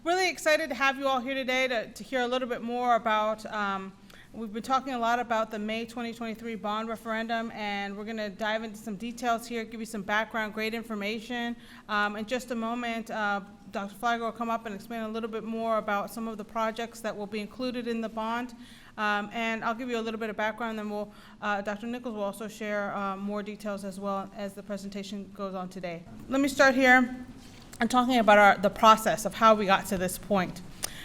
Really excited to have you all here today to hear a little bit more about, we've been talking a lot about the May 2023 bond referendum, and we're going to dive into some details here, give you some background, great information. In just a moment, Dr. Flagler will come up and explain a little bit more about some of the projects that will be included in the bond. And I'll give you a little bit of background, then Dr. Nichols will also share more details as well as the presentation goes on today. Let me start here. I'm talking about the process of how we got to this point.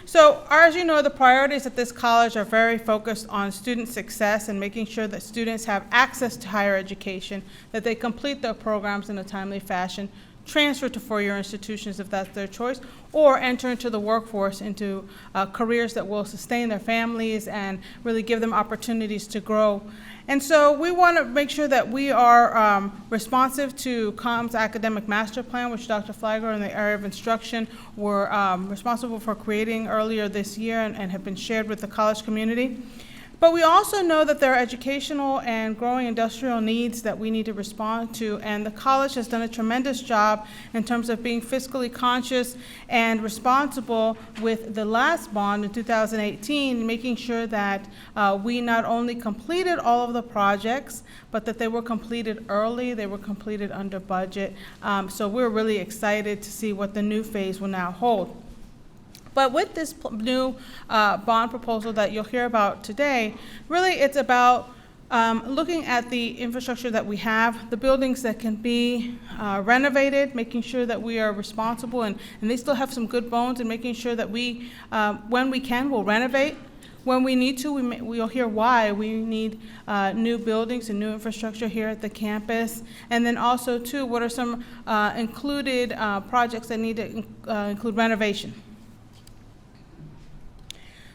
So, as you know, the priorities at this college are very focused on student success and making sure that students have access to higher education, that they complete their programs in a timely fashion, transfer to four-year institutions if that's their choice, or enter into the workforce, into careers that will sustain their families and really give them opportunities to grow. And so we want to make sure that we are responsive to COM's academic master plan, which Dr. Flagler in the area of instruction were responsible for creating earlier this year and have been shared with the college community. But we also know that there are educational and growing industrial needs that we need to respond to, and the college has done a tremendous job in terms of being fiscally conscious and responsible with the last bond in 2018, making sure that we not only completed all of the projects, but that they were completed early, they were completed under budget. So we're really excited to see what the new phase will now hold. But with this new bond proposal that you'll hear about today, really it's about looking at the infrastructure that we have, the buildings that can be renovated, making sure that we are responsible and they still have some good bones, and making sure that we, when we can, we'll renovate. When we need to, we'll hear why we need new buildings and new infrastructure here at the campus. And then also, too, what are some included projects that need to include renovation.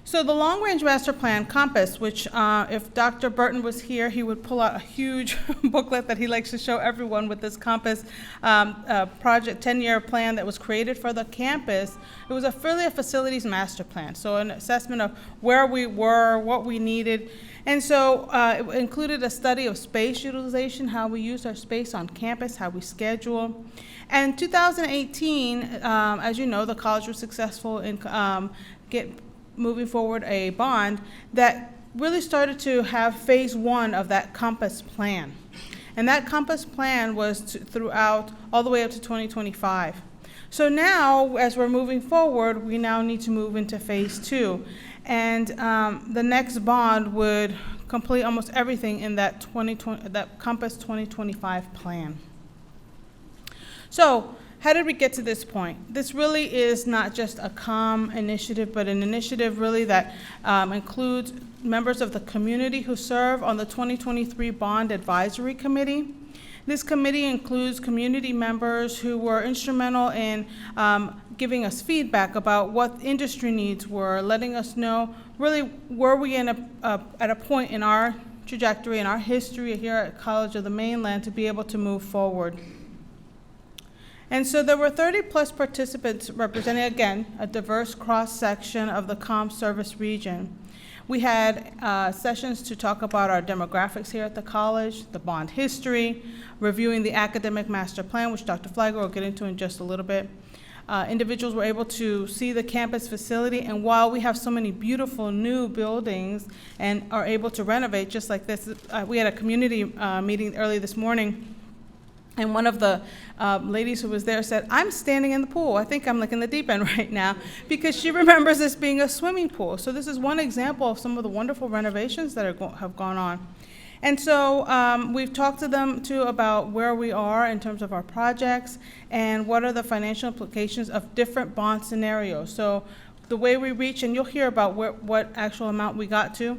So the long-range master plan, Compass, which if Dr. Burton was here, he would pull out a huge booklet that he likes to show everyone with this Compass project 10-year plan that was created for the campus. It was really a facilities master plan, so an assessment of where we were, what we needed. And so it included a study of space utilization, how we use our space on campus, how we schedule. And 2018, as you know, the college was successful in moving forward a bond that really started to have phase one of that Compass plan. And that Compass plan was throughout all the way up to 2025. So now, as we're moving forward, we now need to move into phase two. And the next bond would complete almost everything in that Compass 2025 plan. So, how did we get to this point? This really is not just a COM initiative, but an initiative really that includes members of the community who serve on the 2023 Bond Advisory Committee. This committee includes community members who were instrumental in giving us feedback about what industry needs were, letting us know really were we at a point in our trajectory, in our history here at College of the Mainland to be able to move forward. And so there were 30-plus participants representing, again, a diverse cross-section of the COM service region. We had sessions to talk about our demographics here at the college, the bond history, reviewing the academic master plan, which Dr. Flagler will get into in just a little bit. Individuals were able to see the campus facility, and while we have so many beautiful new buildings and are able to renovate just like this, we had a community meeting early this morning. And one of the ladies who was there said, I'm standing in the pool. I think I'm like in the deep end right now, because she remembers this being a swimming pool. So this is one example of some of the wonderful renovations that have gone on. And so we've talked to them, too, about where we are in terms of our projects and what are the financial implications of different bond scenarios. So the way we reach, and you'll hear about what actual amount we got to,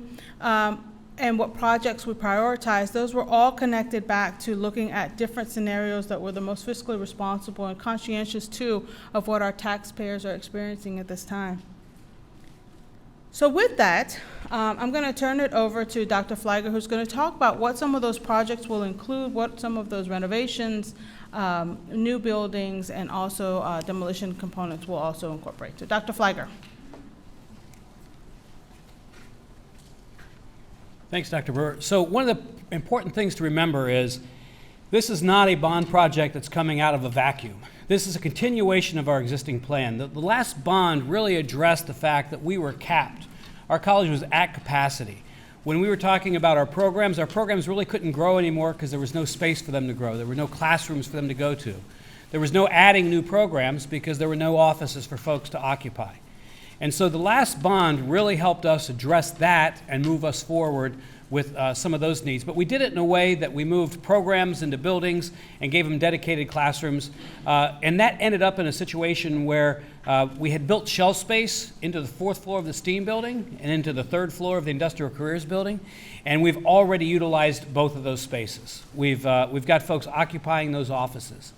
and what projects we prioritize, those were all connected back to looking at different scenarios that were the most fiscally responsible and conscientious, too, of what our taxpayers are experiencing at this time. So with that, I'm going to turn it over to Dr. Flagler, who's going to talk about what some of those projects will include, what some of those renovations, new buildings, and also demolition components will also incorporate. So Dr. Flagler. Thanks, Dr. Burr. So one of the important things to remember is This is not a bond project that's coming out of a vacuum. This is a continuation of our existing plan. The last bond really addressed the fact that we were capped. Our college was at capacity. When we were talking about our programs really couldn't grow anymore because there was no space for them to grow. There were no classrooms for them to go to. There was no adding new programs because there were no offices for folks to occupy. And so the last bond really helped us address that and move us forward with some of those needs. But we did it in a way that we moved programs into buildings and gave them dedicated classrooms. And that ended up in a situation where we had built shelf space into the 4th floor of the STEAM building and into the 3rd floor of the Industrial Careers building. And we've already utilized both of those spaces. We've got folks occupying those offices.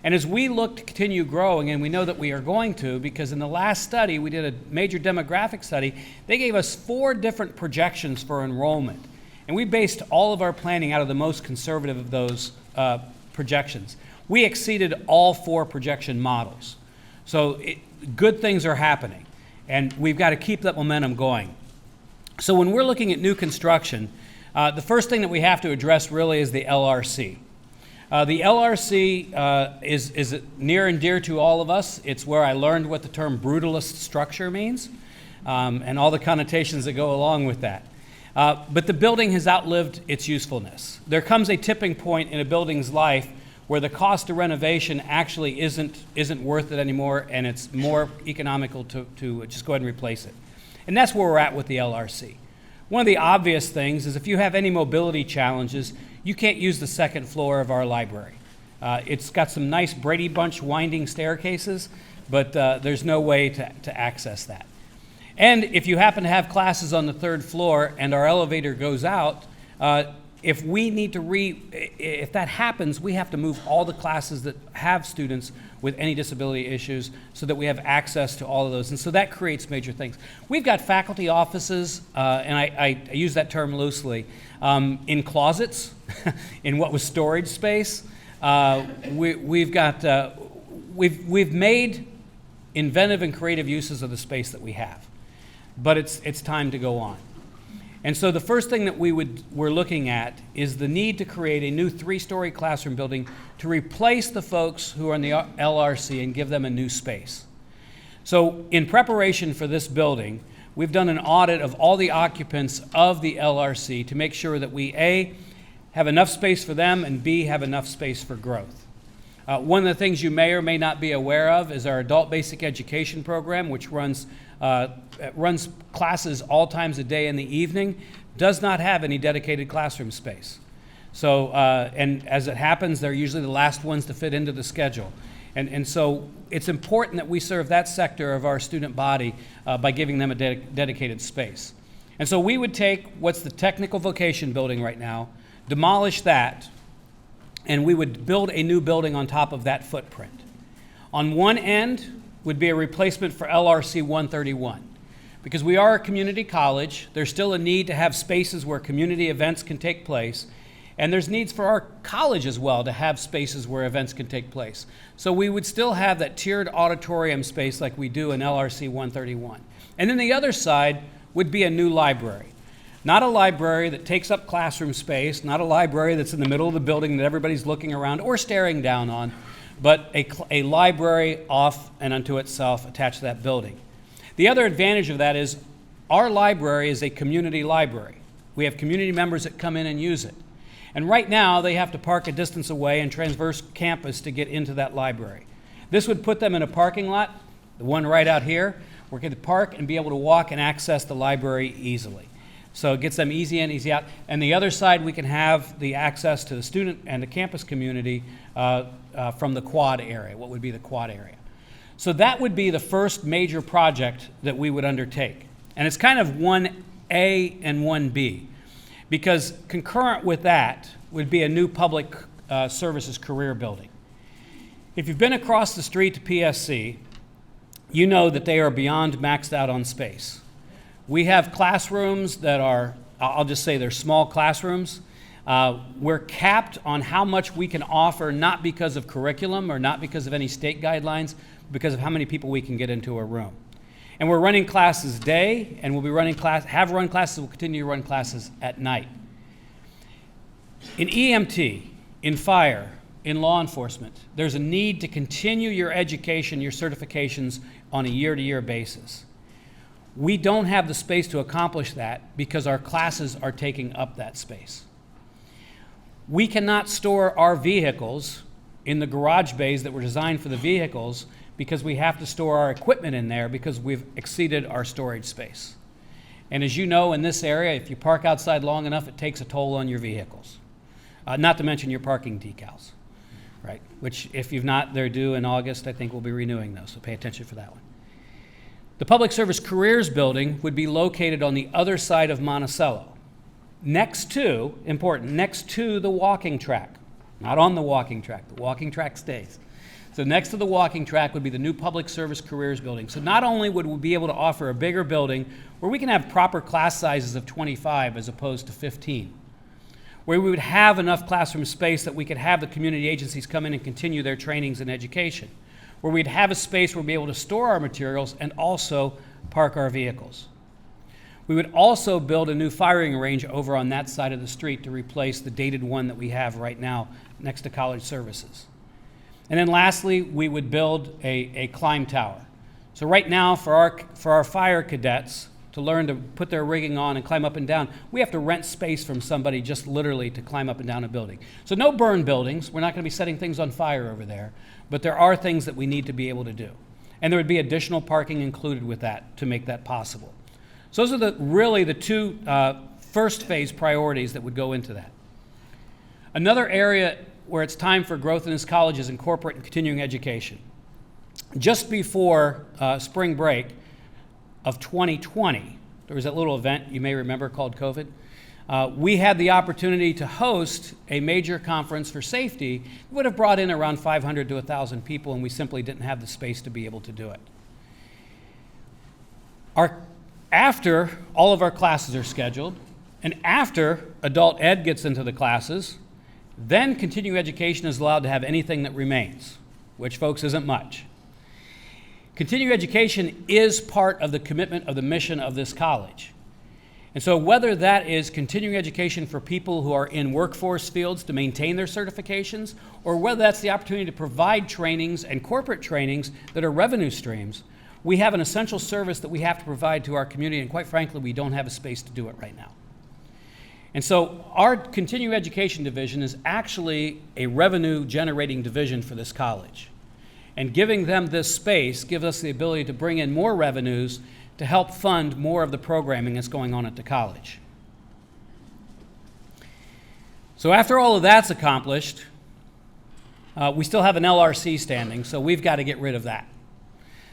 And as we look to continue growing, and we know that we are going to, because in the last study, we did a major demographic study, they gave us 4 different projections for enrollment. And we based all of our planning out of the most conservative of those projections. We exceeded all 4 projection models. So good things are happening, and we've got to keep that momentum going. So when we're looking at new construction, the first thing that we have to address really is the LRC. The LRC is near and dear to all of us. It's where I learned what the term brutalist structure means and all the connotations that go along with that. But the building has outlived its usefulness. There comes a tipping point in a building's life where the cost of renovation actually isn't worth it anymore, and it's more economical to just go ahead and replace it. And that's where we're at with the LRC. One of the obvious things is if you have any mobility challenges, you can't use the 2nd floor of our library. It's got some nice Brady Bunch winding staircases, but there's no way to access that. And if you happen to have classes on the 3rd floor and our elevator goes out, if that happens, we have to move all the classes that have students with any disability issues so that we have access to all of those. And so that creates major things. We've got faculty offices, and I use that term loosely, in closets, in what was storage space. We've made inventive and creative uses of the space that we have. But it's time to go on. And so the first thing that we're looking at is the need to create a new 3-story classroom building to replace the folks who are in the LRC and give them a new space. So in preparation for this building, we've done an audit of all the occupants of the LRC to make sure that we, A, have enough space for them, and B, have enough space for growth. One of the things you may or may not be aware of is our Adult Basic Education program, which runs classes all times a day in the evening, does not have any dedicated classroom space. So, and as it happens, they're usually the last ones to fit into the schedule. And so it's important that we serve that sector of our student body by giving them a dedicated space. And so we would take what's the technical vocation building right now, demolish that, and we would build a new building on top of that footprint. On one end would be a replacement for LRC 131. Because we are a community college, there's still a need to have spaces where community events can take place, and there's needs for our college as well to have spaces where events can take place. So we would still have that tiered auditorium space like we do in LRC 131. And then the other side would be a new library. Not a library that takes up classroom space, not a library that's in the middle of the building that everybody's looking around or staring down on, but a library off and unto itself attached to that building. The other advantage of that is our library is a community library. We have community members that come in and use it. And right now, they have to park a distance away and traverse campus to get into that library. This would put them in a parking lot, the one right out here, where they could park and be able to walk and access the library easily. So it gets them easy in, easy out. And the other side, we can have the access to the student and the campus community from the quad area, what would be the quad area. So that would be the first major project that we would undertake. And it's kind of 1A and 1B, because concurrent with that would be a new public services career building. If you've been across the street to PSC, you know that they are beyond maxed out on space. We have classrooms that are, I'll just say they're small classrooms. We're capped on how much we can offer, not because of curriculum or not because of any state guidelines, but because of how many people we can get into a room. And we're running classes day, and we'll be running have run classes, we'll continue to run classes at night. In EMT, in fire, in law enforcement. There's a need to continue your education, your certifications on a year-to-year basis. We don't have the space to accomplish that because our classes are taking up that space. We cannot store our vehicles in the garage bays that were designed for the vehicles because we have to store our equipment in there because we've exceeded our storage space. And as you know, in this area, if you park outside long enough, it takes a toll on your vehicles. Not to mention your parking decals, right? Which, if you've not, they're due in August. I think we'll be renewing those, so pay attention for that one. The Public Service Careers Building would be located on the other side of Monticello, next to, important, next to the walking track. Not on the walking track. The walking track stays. So next to the walking track would be the new Public Service Careers Building. So not only would we be able to offer a bigger building where we can have proper class sizes of 25 as opposed to 15, where we would have enough classroom space that we could have the community agencies come in and continue their trainings and education, where we'd have a space where we'd be able to store our materials and also park our vehicles. We would also build a new firing range over on that side of the street to replace the dated one that we have right now next to College Services. And then lastly, we would build a climb tower. So right now, for our fire cadets to learn to put their rigging on and climb up and down, we have to rent space from somebody just literally to climb up and down a building. So no burn buildings. We're not going to be setting things on fire over there, but there are things that we need to be able to do. And there would be additional parking included with that to make that possible. So those are really the two first phase priorities that would go into that. Another area where it's time for growth in this college is in corporate and continuing education. Just before spring break of 2020, there was that little event you may remember called COVID. We had the opportunity to host a major conference for safety. It would have brought in around 500 to 1,000 people, and we simply didn't have the space to be able to do it. After all of our classes are scheduled, and after adult ed gets into the classes, then continuing education is allowed to have anything that remains, which, folks, isn't much. Continuing education is part of the commitment of the mission of this college. And so whether that is continuing education for people who are in workforce fields to maintain their certifications, or whether that's the opportunity to provide trainings and corporate trainings that are revenue streams, we have an essential service that we have to provide to our community, and quite frankly, we don't have a space to do it right now. And so our continuing education division is actually a revenue generating division for this college. And giving them this space gives us the ability to bring in more revenues to help fund more of the programming that's going on at the college. So after all of that's accomplished, we still have an LRC standing, so we've got to get rid of that.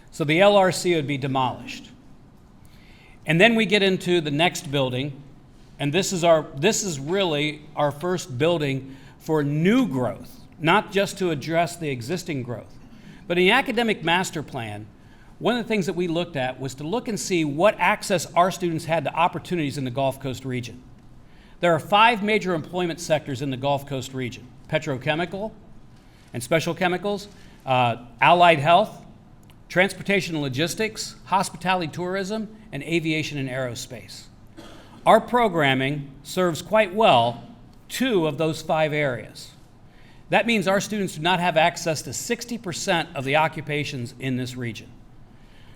So the LRC would be demolished. And then we get into the next building, and this is really our first building for new growth, not just to address the existing growth. But in the academic master plan, one of the things that we looked at was to look and see what access our students had to opportunities in the Gulf Coast region. There are 5 major employment sectors in the Gulf Coast region: petrochemical and special chemicals, allied health, transportation and logistics, hospitality tourism, and aviation and aerospace. Our programming serves quite well 2 of those 5 areas. That means our students do not have access to 60% of the occupations in this region.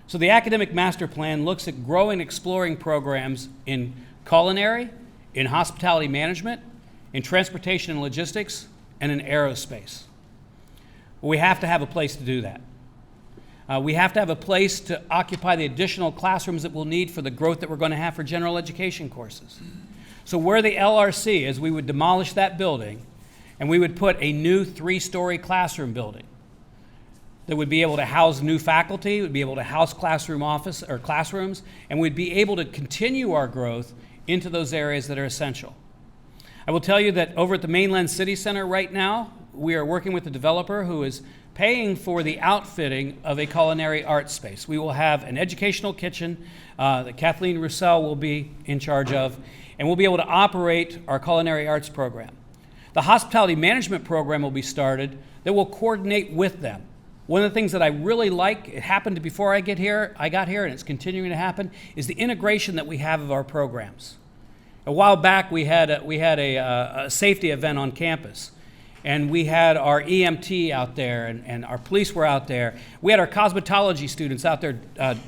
So the academic master plan looks at growing and exploring programs in culinary, in hospitality management, in transportation and logistics, and in aerospace. We have to have a place to do that. We have to have a place to occupy the additional classrooms that we'll need for the growth that we're going to have for general education courses. So where the LRC is, we would demolish that building, and we would put a new 3-story classroom building that would be able to house new faculty, would be able to house classrooms, and we'd be able to continue our growth into those areas that are essential. I will tell you that over at the Mainland City Center right now, we are working with a developer who is paying for the outfitting of a culinary arts space. We will have an educational kitchen that Kathleen Roussel will be in charge of, and we'll be able to operate our culinary arts program. The hospitality management program will be started that will coordinate with them. One of the things that I really like, it happened before I got here, and it's continuing to happen, is the integration that we have of our programs. A while back, we had a safety event on campus, And we had our EMT out there, and our police were out there. We had our cosmetology students out there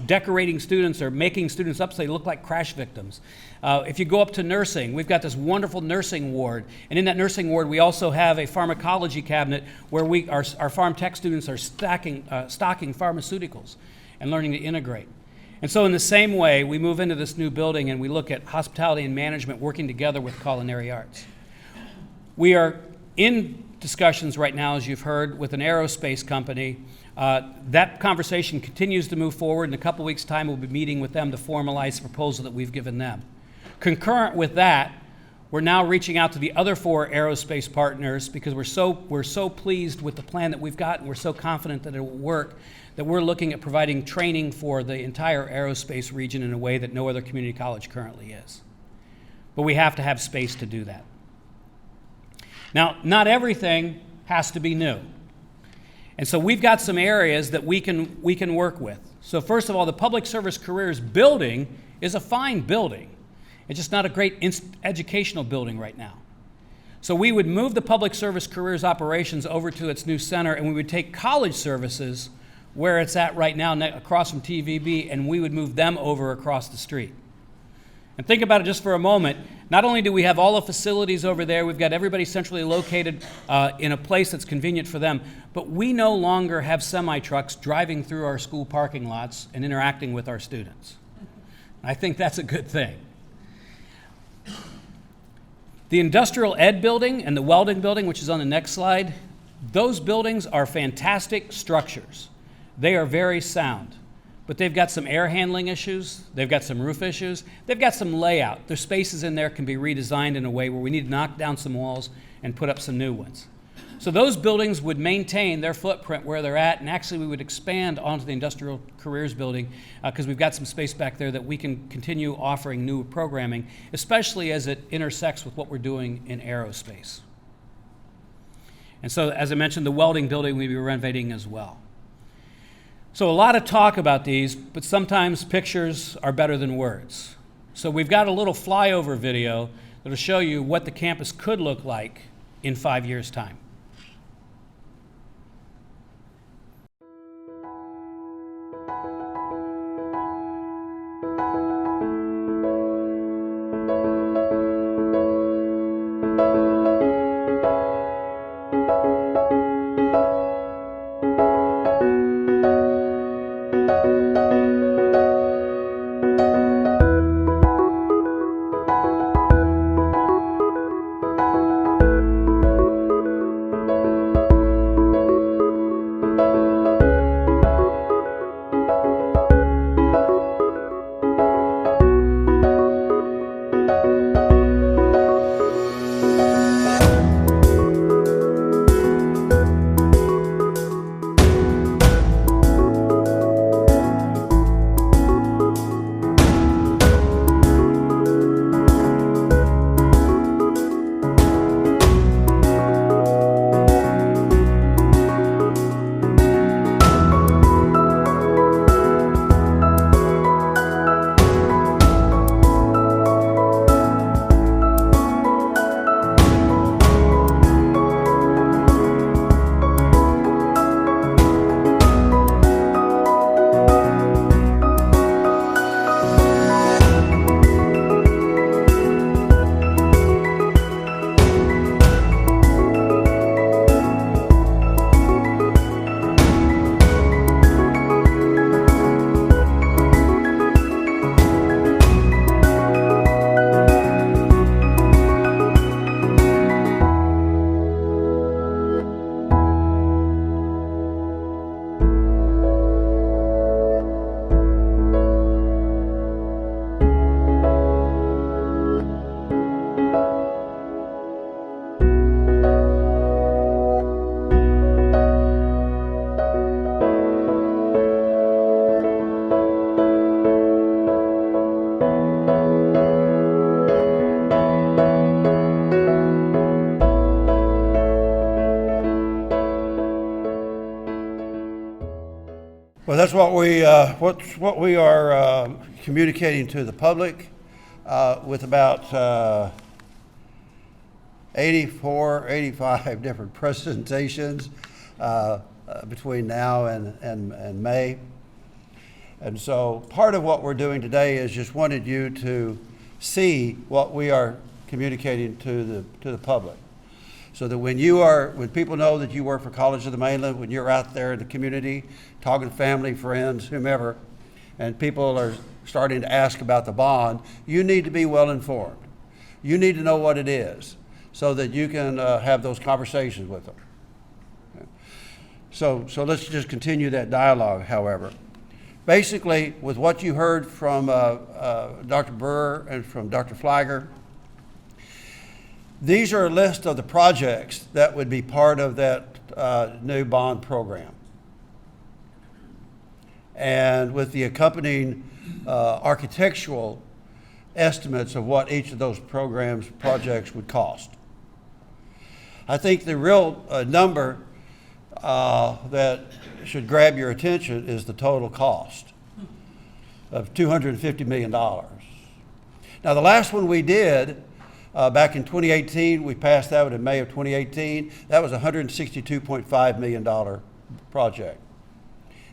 decorating students or making students up so they look like crash victims. If you go up to nursing, we've got this wonderful nursing ward. And in that nursing ward, we also have a pharmacology cabinet where our pharm tech students are stocking pharmaceuticals and learning to integrate. And so in the same way, we move into this new building and we look at hospitality and management working together with culinary arts. We are in discussions right now, as you've heard, with an aerospace company. That conversation continues to move forward. In a couple weeks' time, we'll be meeting with them to formalize the proposal that we've given them. Concurrent with that, we're now reaching out to the other 4 aerospace partners because we're so pleased with the plan that we've got and we're so confident that it will work that we're looking at providing training for the entire aerospace region in a way that no other community college currently is. But we have to have space to do that. Now, not everything has to be new. And so we've got some areas that we can work with. So first of all, the Public Service Careers building is a fine building. It's just not a great educational building right now. So we would move the Public Service Careers operations over to its new center, and we would take college services where it's at right now, across from TVB, and we would move them over across the street. And think about it just for a moment. Not only do we have all the facilities over there, we've got everybody centrally located in a place that's convenient for them, but we no longer have semi-trucks driving through our school parking lots and interacting with our students. I think that's a good thing. The Industrial Ed building and the Welding building, which is on the next slide, those buildings are fantastic structures. They are very sound. But they've got some air handling issues, they've got some roof issues, they've got some layout. Their spaces in there can be redesigned in a way where we need to knock down some walls and put up some new ones. So those buildings would maintain their footprint where they're at, and actually we would expand onto the Industrial Careers building because we've got some space back there that we can continue offering new programming, especially as it intersects with what we're doing in aerospace. And so, as I mentioned, the Welding building we'll be renovating as well. So a lot of talk about these, but sometimes pictures are better than words. So we've got a little flyover video that'll show you what the campus could look like in 5 years' time. Well, that's what we are communicating to the public with about 84, 85 different presentations between now and May. And so part of what we're doing today is just wanted you to see what we are communicating to the public. So that when people know that you work for College of the Mainland, when you're out there in the community, talking to family, friends, whomever, and people are starting to ask about the bond, you need to be well informed. You need to know what it is so that you can have those conversations with them. Okay. So let's just continue that dialogue, however. Basically, with what you heard from Dr. Burr and from Dr. Flagger, these are a list of the projects that would be part of that new bond program. And with the accompanying architectural estimates of what each of those projects would cost. I think the real number that should grab your attention is the total cost of $250 million. Now, the last one we did back in 2018, we passed that one in May of 2018. That was a $162.5 million project.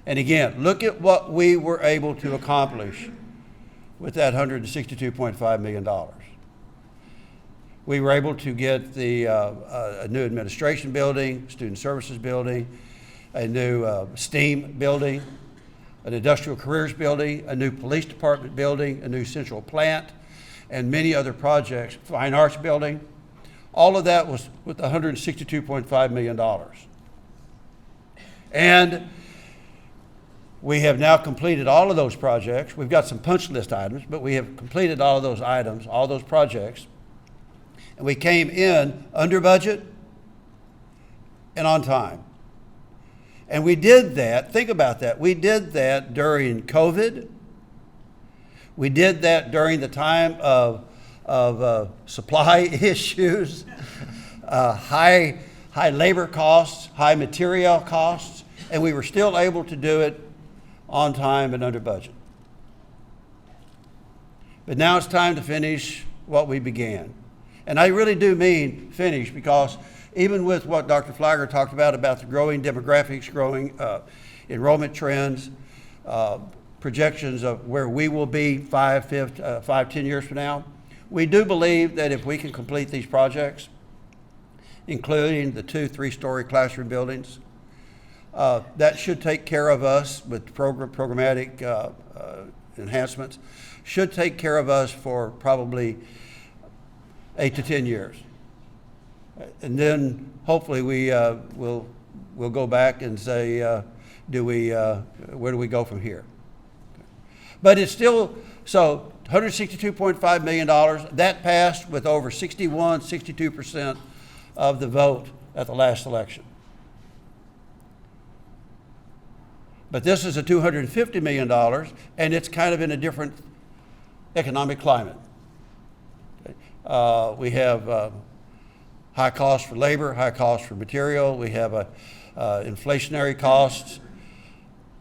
And again, look at what we were able to accomplish with that $162.5 million. We were able to get a new administration building, student services building, a new STEAM building, an industrial careers building, a new police department building, a new central plant, and many other projects, fine arts building. All of that was with $162.5 million. And we have now completed all of those projects. We've got some punch list items, but we have completed all of those items, all those projects. And we came in under budget and on time. And we did that, think about that, we did that during COVID. We did that during the time of supply issues, high labor costs, high material costs, and we were still able to do it on time and under budget. But now it's time to finish what we began. And I really do mean finish, because even with what Dr. Flagger talked about the growing demographics, growing enrollment trends, projections of where we will be 10 years from now, we do believe that if we can complete these projects, including the 2 3-story classroom buildings, that should take care of us with programmatic enhancements, should take care of us for probably 8 to 10 years. And then hopefully we'll go back and say, where do we go from here? But it's still, so $162.5 million, that passed with over 62% of the vote at the last election. But this is a $250 million, and it's kind of in a different economic climate. Okay. We have high costs for labor, high costs for material. We have inflationary costs.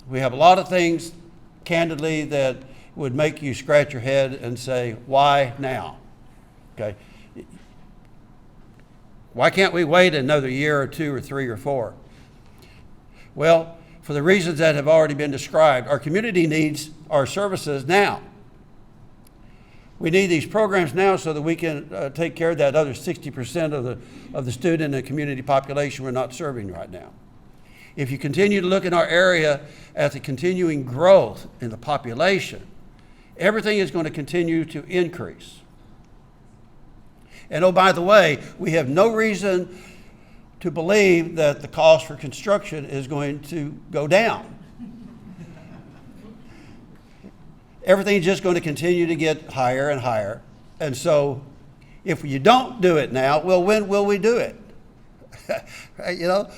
We have a lot of things, candidly, that would make you scratch your head and say, why now? Okay. Why can't we wait another year or 2 or 3 or 4? Well, for the reasons that have already been described, our community needs our services now. We need these programs now so that we can take care of that other 60% of the student and community population we're not serving right now. If you continue to look in our area at the continuing growth in the population, everything is going to continue to increase. And oh, by the way, we have no reason to believe that the cost for construction is going to go down. Everything's just going to continue to get higher and higher. And so if you don't do it now, well, when will we do it? You know,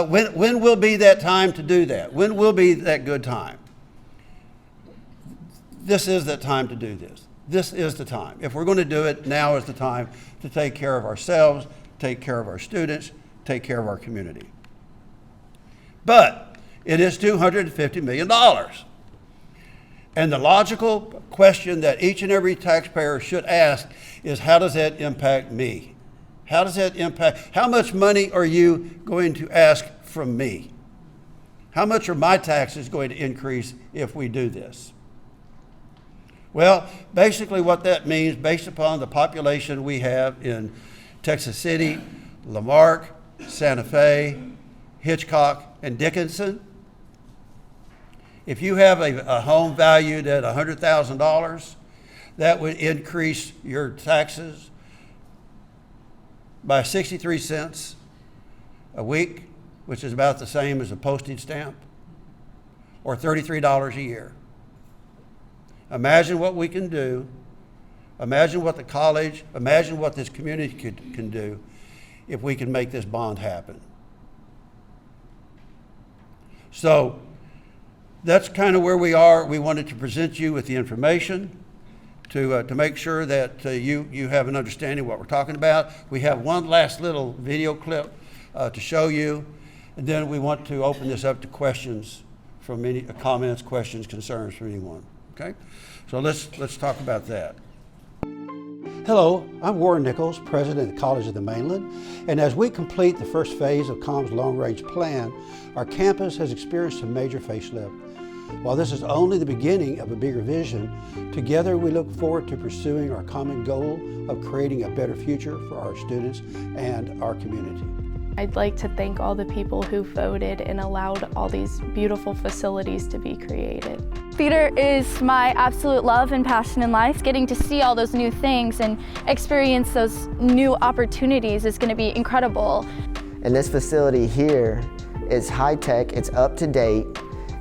when will be that time to do that? When will be that good time? This is the time to do this. This is the time. If we're going to do it, now is the time to take care of ourselves, take care of our students, take care of our community. But it is $250 million. And the logical question that each and every taxpayer should ask is, how does that impact me? How does that impact? How much money are you going to ask from me? How much are my taxes going to increase if we do this? Well, basically what that means, based upon the population we have in Texas City, Lamarck, Santa Fe, Hitchcock, and Dickinson, if you have a home valued at $100,000, that would increase your taxes by 63 cents a week, which is about the same as a postage stamp, or $33 a year. Imagine what we can do. Imagine what the college, imagine what this community can do if we can make this bond happen. So that's kind of where we are. We wanted to present you with the information to make sure that you have an understanding of what we're talking about. We have one last little video clip to show you, and then we want to open this up to questions from any comments, questions, concerns from anyone. Okay, so let's talk about that. Hello, I'm Warren Nichols, President of the College of the Mainland, and as we complete the first phase of COM's long-range plan, our campus has experienced a major facelift. While this is only the beginning of a bigger vision, together we look forward to pursuing our common goal of creating a better future for our students and our community. I'd like to thank all the people who voted and allowed all these beautiful facilities to be created. Theater is my absolute love and passion in life. Getting to see all those new things and experience those new opportunities is going to be incredible. And this facility here is high tech, it's up to date,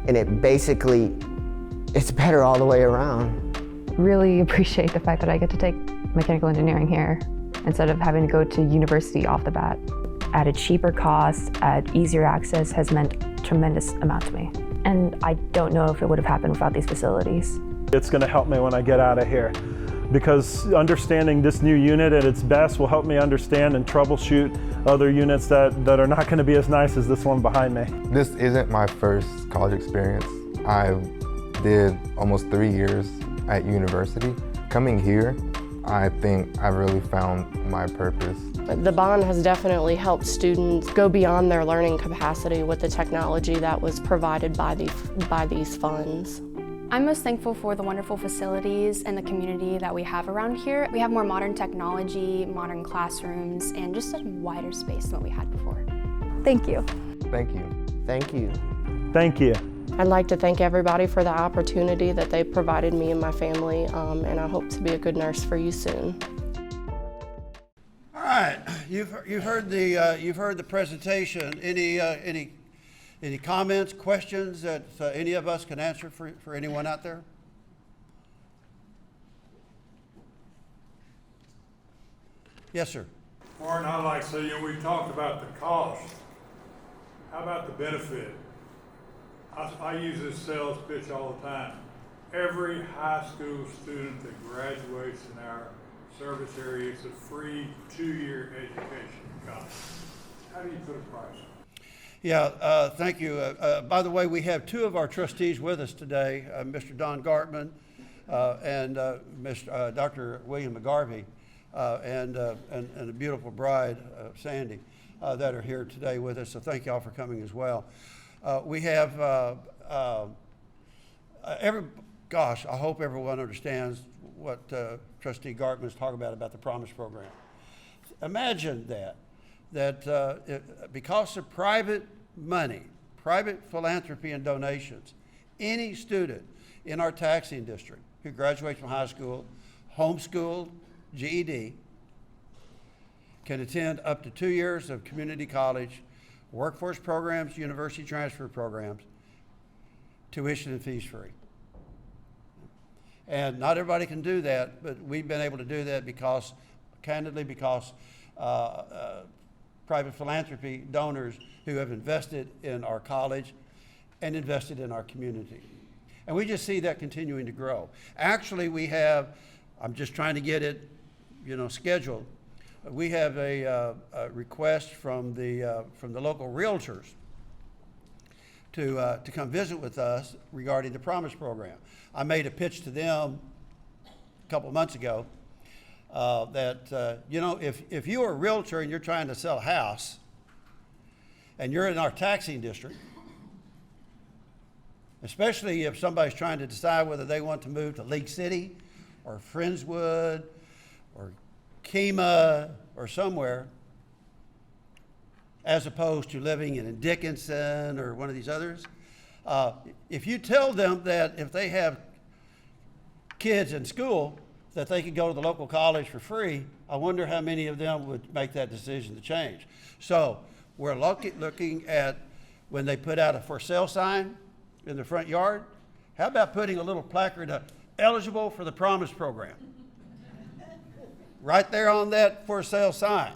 and it's better all the way around. Really appreciate the fact that I get to take mechanical engineering here instead of having to go to university off the bat. At a cheaper cost, at easier access has meant a tremendous amount to me. And I don't know if it would have happened without these facilities. It's going to help me when I get out of here, because understanding this new unit at its best will help me understand and troubleshoot other units that are not going to be as nice as this one behind me. This isn't my first college experience. I did almost 3 years at university. Coming here, I think I really found my purpose. The bond has definitely helped students go beyond their learning capacity with the technology that was provided by these funds. I'm most thankful for the wonderful facilities and the community that we have around here. We have more modern technology, modern classrooms, and just a wider space than what we had before. Thank you. Thank you. Thank you. Thank you. I'd like to thank everybody for the opportunity that they provided me and my family, and I hope to be a good nurse for you soon. All right, you've heard the presentation. Any comments, questions that any of us can answer for anyone out there? Yes, sir. Warren, I'd like to say, we talked about the cost. How about the benefit? I use this sales pitch all the time. Every high school student that graduates in our service area is a free 2-year education in college. How do you put a price on it? Yeah, thank you. By the way, we have 2 of our trustees with us today, Mr. Don Gartman and Dr. William McGarvey, and a beautiful bride, Sandy, that are here today with us. So thank y'all for coming as well. We have I hope everyone understands what Trustee Gartman is talking about the Promise Program. Imagine that because of private money, private philanthropy and donations, any student in our taxing district who graduates from high school, homeschooled, GED, can attend up to 2 years of community college, workforce programs, university transfer programs, tuition and fees free. And not everybody can do that, but we've been able to do that because private philanthropy donors who have invested in our college and invested in our community. And we just see that continuing to grow. Actually, we have, I'm just trying to get it, scheduled. We have a request from the local realtors to come visit with us regarding the Promise Program. I made a pitch to them a couple months ago you know, if you're a realtor and you're trying to sell a house, and you're in our taxing district, especially if somebody's trying to decide whether they want to move to League City or Friendswood or Kemah or somewhere, as opposed to living in Dickinson or one of these others, if you tell them that if they have kids in school that they could go to the local college for free, I wonder how many of them would make that decision to change. So we're looking at when they put out a for sale sign in the front yard, how about putting a little placard, eligible for the Promise Program? Right there on that for sale sign.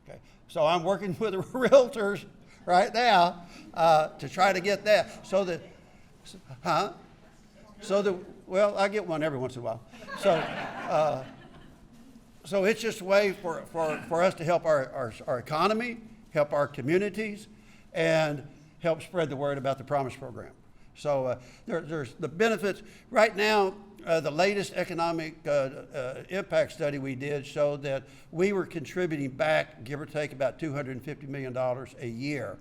Okay. So I'm working with realtors right now to try to get that so that, well, I get one every once in a while. So it's just a way for us to help our economy, help our communities, and help spread the word about the Promise Program. So there's the benefits. Right now, the latest economic impact study we did showed that we were contributing back, give or take, about $250 million a year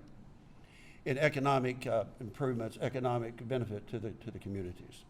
in economic improvements, economic benefit to the communities.